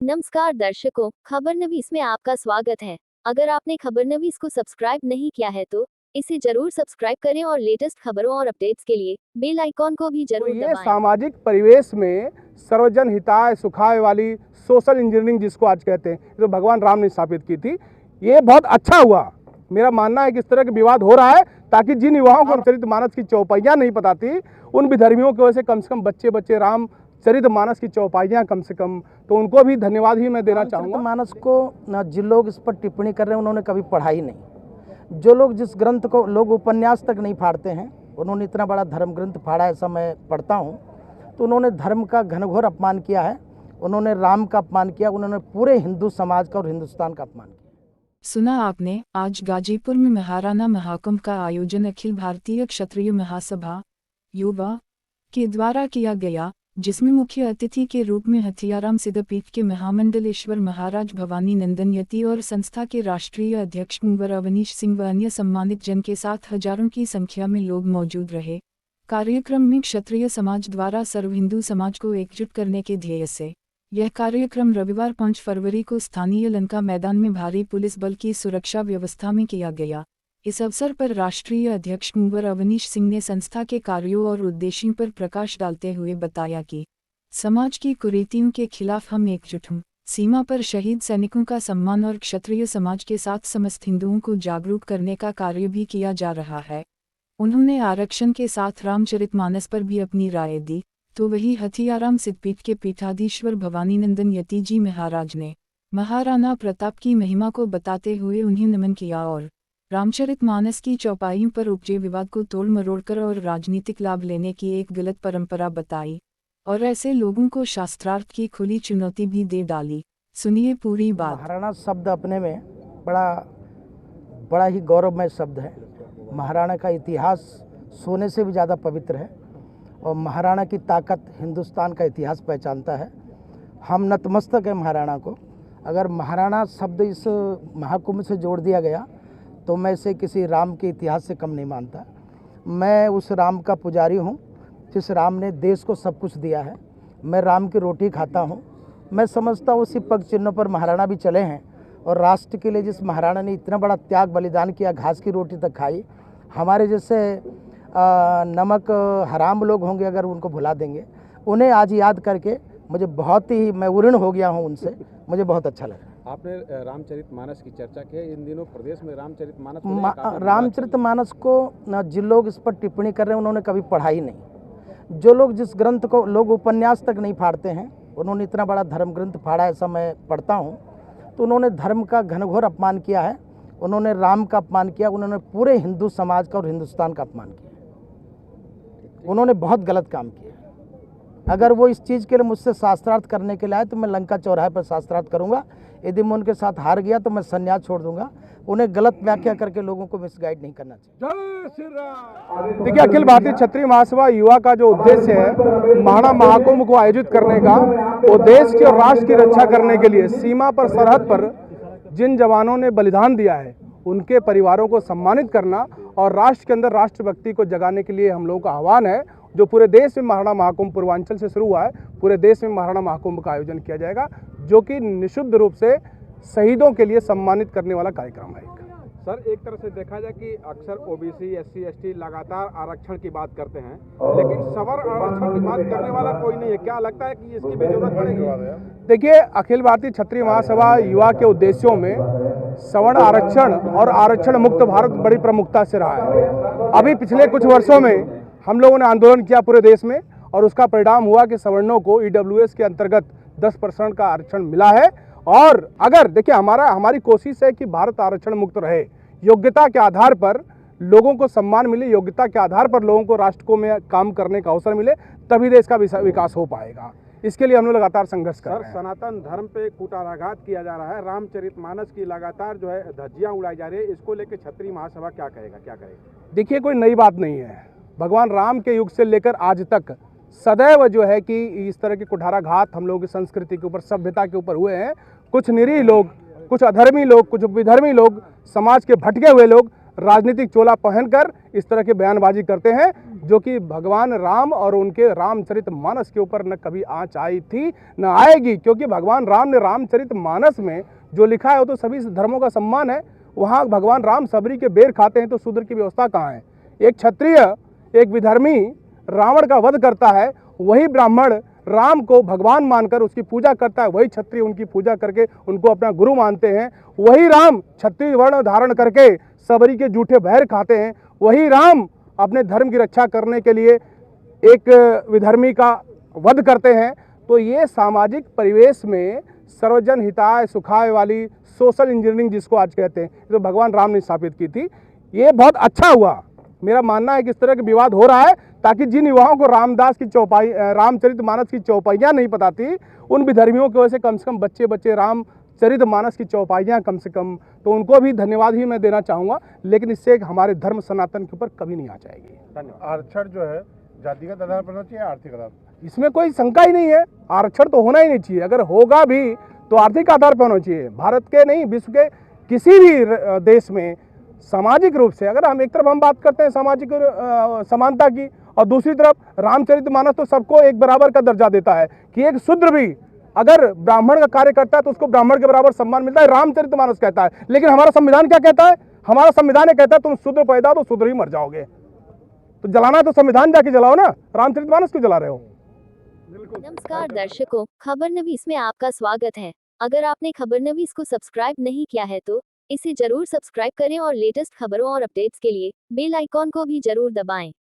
नमस्कार दर्शकों, खबरनवीस में आपका स्वागत है। अगर आपने खबरनवीस को सब्सक्राइब नहीं किया है तो इसे जरूर सब्सक्राइब करें और लेटेस्ट खबरों और अपडेट्स के लिए बेल आइकॉन को भी तो जरूर ये दबाएं। सामाजिक परिवेश में सर्वजन हिताय सुखाय वाली सोशल इंजीनियरिंग जिसको आज कहते हैं, जो भगवान राम ने स्थापित की थी, ये बहुत अच्छा हुआ। मेरा मानना है कि इस तरह के विवाद हो रहा है ताकि जिन युवाओं को रामचरितमानस की चौपाइयाँ नहीं पता थी, उन विधर्मियों की वजह से कम बच्चे रामचरितमानस की चौपाइयाँ कम से कम, तो उनको भी धन्यवाद ही मैं देना चाहूँगा। मानस को न जिन लोग इस पर टिप्पणी कर रहे हैं उन्होंने कभी पढ़ा ही नहीं। जो लोग जिस ग्रंथ को लोग उपन्यास तक नहीं फाड़ते हैं, उन्होंने इतना बड़ा धर्म ग्रंथ फाड़ा, ऐसा मैं पढ़ता हूँ। तो उन्होंने धर्म का घनघोर अपमान किया है, उन्होंने राम का अपमान किया, उन्होंने पूरे हिंदू समाज का और हिंदुस्तान का अपमान किया। सुना आपने। आज गाजीपुर में महाराणा महाकुंभ का आयोजन अखिल भारतीय क्षत्रिय महासभा युवा के द्वारा किया गया, जिसमें मुख्य अतिथि के रूप में हथियाराम सिद्धपीठ के महामंडलेश्वर महाराज भवानी नंदन यति और संस्था के राष्ट्रीय अध्यक्ष कुंवर अवनीश सिंह व अन्य सम्मानित जन के साथ हजारों की संख्या में लोग मौजूद रहे। कार्यक्रम में क्षत्रिय समाज द्वारा सर्व हिंदू समाज को एकजुट करने के ध्येय से यह कार्यक्रम रविवार 5 फरवरी को स्थानीय लंका मैदान में भारी पुलिस बल की सुरक्षा व्यवस्था में किया गया। इस अवसर पर राष्ट्रीय अध्यक्ष कुंवर अवनीश सिंह ने संस्था के कार्यों और उद्देश्यों पर प्रकाश डालते हुए बताया कि समाज की कुरीतियों के खिलाफ हम एकजुट हों, सीमा पर शहीद सैनिकों का सम्मान और क्षत्रिय समाज के साथ समस्त हिंदुओं को जागरूक करने का कार्य भी किया जा रहा है। उन्होंने आरक्षण के साथ रामचरितमानस पर भी अपनी राय दी, तो वही हथियाराम सिद्धपीठ के पीठाधीश्वर भवानीनंदन यति जी महाराज ने महाराणा प्रताप की महिमा को बताते हुए उन्हें नमन किया और रामचरितमानस की चौपाइयों पर उपजे विवाद को तोड़ मरोड़कर और राजनीतिक लाभ लेने की एक गलत परंपरा बताई और ऐसे लोगों को शास्त्रार्थ की खुली चुनौती भी दे डाली। सुनिए पूरी बात। महाराणा शब्द अपने में बड़ा ही गौरवमय शब्द है। महाराणा का इतिहास सोने से भी ज़्यादा पवित्र है और महाराणा की ताकत हिंदुस्तान का इतिहास पहचानता है। हम नतमस्तक हैं महाराणा को। अगर महाराणा शब्द इस महाकुंभ से जोड़ दिया गया तो मैं इसे किसी राम के इतिहास से कम नहीं मानता। मैं उस राम का पुजारी हूँ जिस राम ने देश को सब कुछ दिया है। मैं राम की रोटी खाता हूँ। मैं समझता हूँ उसी पग चिन्हों पर महाराणा भी चले हैं और राष्ट्र के लिए जिस महाराणा ने इतना बड़ा त्याग बलिदान किया, घास की रोटी तक खाई, हमारे जैसे नमक हराम लोग होंगे अगर उनको भुला देंगे, उन्हें आज याद करके मुझे बहुत ही मैं उऋण हो गया हूँ उनसे। मुझे बहुत अच्छा लगा। आपने रामचरितमानस की चर्चा की है। इन दिनों प्रदेश में रामचरितमानस को न जिन लोग इस पर टिप्पणी कर रहे हैं उन्होंने कभी पढ़ा ही नहीं। जो लोग जिस ग्रंथ को लोग उपन्यास तक नहीं फाड़ते हैं, उन्होंने इतना बड़ा धर्म ग्रंथ फाड़ा, ऐसा मैं पढ़ता हूँ। तो उन्होंने धर्म का घनघोर अपमान किया है, उन्होंने राम का अपमान किया, उन्होंने पूरे हिंदू समाज का और हिंदुस्तान का अपमान किया। उन्होंने बहुत गलत काम किया। अगर वो इस चीज़ के लिए मुझसे शास्त्रार्थ करने के लिए आए तो मैं लंका चौराहे पर शास्त्रार्थ करूंगा। यदि मैं उनके साथ हार गया तो मैं संन्यास छोड़ दूंगा। उन्हें गलत व्याख्या करके लोगों को मिसगाइड नहीं करना चाहिए। देखिए, अखिल भारतीय क्षत्रिय महासभा युवा का जो उद्देश्य है महाराणा महाकुंभ को आयोजित करने का, वो देश के और राष्ट्र की रक्षा करने के लिए सीमा पर, सरहद पर जिन जवानों ने बलिदान दिया है उनके परिवारों को सम्मानित करना और राष्ट्र के अंदर राष्ट्रभक्ति को जगाने के लिए हम लोगों का आह्वान है। जो पूरे देश में महाराणा महाकुंभ पूर्वांचल से शुरू हुआ है, पूरे देश में महाराणा महाकुंभ का आयोजन किया जाएगा, जो कि निःशुल्क रूप से शहीदों के लिए सम्मानित करने वाला कार्यक्रम है। सर, एक तरह से देखा जाए कि अक्सर ओबीसी, एससी, एसटी लगातार आरक्षण की बात करते हैं, लेकिन सवर आरक्षण की बात करने वाला कोई नहीं है। क्या लगता है कि इसकी भी जरूरत पड़ेगी? देखिए, अखिल भारतीय क्षत्रिय महासभा युवा के उद्देश्यों में सवर्ण आरक्षण और आरक्षण मुक्त भारत बड़ी प्रमुखता से रहा है। अभी पिछले कुछ वर्षों में हम लोगों ने आंदोलन किया पूरे देश में और उसका परिणाम हुआ कि सवर्णों को ईडब्ल्यूएस के अंतर्गत 10% का आरक्षण मिला है। और अगर देखिए, हमारी कोशिश है कि भारत आरक्षण मुक्त रहे, योग्यता के आधार पर लोगों को सम्मान मिले, योग्यता के आधार पर लोगों को राष्ट्र में काम करने का अवसर मिले, तभी देश का विकास हो पाएगा। इसके लिए हम लोग लगातार संघर्ष कर रहे हैं। सनातन धर्म पे कूटाघात किया जा रहा है, रामचरितमानस की लगातार जो है धज्जियां उड़ाई जा रही है, इसको लेकर क्षत्रिय महासभा क्या करेगी? देखिए, कोई नई बात नहीं है। भगवान राम के युग से लेकर आज तक सदैव जो है कि इस तरह के कुठाराघात हम लोगों की संस्कृति के ऊपर, सभ्यता के ऊपर हुए हैं। कुछ निरीह लोग, कुछ अधर्मी लोग, कुछ विधर्मी लोग, समाज के भटके हुए लोग राजनीतिक चोला पहनकर इस तरह की बयानबाजी करते हैं, जो कि भगवान राम और उनके रामचरितमानस के ऊपर न कभी आँच आई थी न आएगी, क्योंकि भगवान राम ने रामचरितमानस में जो लिखा है वो तो सभी धर्मों का सम्मान है। वहाँ भगवान राम सबरी के बेर खाते हैं तो शूद्र की व्यवस्था कहाँ है? एक क्षत्रिय, एक विधर्मी रावण का वध करता है, वही ब्राह्मण राम को भगवान मानकर उसकी पूजा करता है, वही क्षत्रिय उनकी पूजा करके उनको अपना गुरु मानते हैं, वही राम क्षत्रिय वर्ण धारण करके सबरी के जूठे बहर खाते हैं, वही राम अपने धर्म की रक्षा करने के लिए एक विधर्मी का वध करते हैं। तो ये सामाजिक परिवेश में सर्वजन हिताय सुखाय वाली सोशल इंजीनियरिंग जिसको आज कहते हैं, जो भगवान राम ने स्थापित की थी, ये बहुत अच्छा हुआ। मेरा मानना है कि इस तरह के विवाद हो रहा है ताकि जिन युवाओं को रामदास की चौपाई रामचरितमानस की चौपाइयाँ नहीं पता थी, उन विधर्मियों की वजह से कम बच्चे रामचरितमानस की चौपाइयाँ कम से कम, तो उनको भी धन्यवाद ही मैं देना चाहूँगा। लेकिन इससे हमारे धर्म सनातन के ऊपर कभी नहीं आ जाएगी। धन्यवाद। आरक्षण जो है जातिगत आधार पर होना चाहिए, आर्थिक आधार पर? इसमें कोई शंका ही नहीं है, आरक्षण तो होना ही नहीं चाहिए। अगर होगा भी तो आर्थिक आधार पर होना चाहिए। भारत के नहीं, विश्व के किसी भी देश में सामाजिक रूप से, अगर हम एक तरफ हम बात करते हैं सामाजिक समानता की, और दूसरी तरफ रामचरितमानस तो सबको एक बराबर का दर्जा देता है कि एक शूद्र भी अगर ब्राह्मण का कार्य करता है तो उसको ब्राह्मण के बराबर सम्मान मिलता है, रामचरितमानस कहता है। लेकिन हमारा संविधान क्या कहता है? हमारा संविधान ये कहता है तुम शूद्र पैदा तो शूद्र ही मर जाओगे। तो जलाना तो संविधान जाके जलाओ ना, रामचरितमानस क्यों जला रहे हो? नमस्कार दर्शकों, खबरनवीस में आपका स्वागत है। अगर आपने खबरनवीस को सब्सक्राइब नहीं किया है तो इसे जरूर सब्सक्राइब करें और लेटेस्ट खबरों और अपडेट्स के लिए बेल आइकॉन को भी जरूर दबाएं।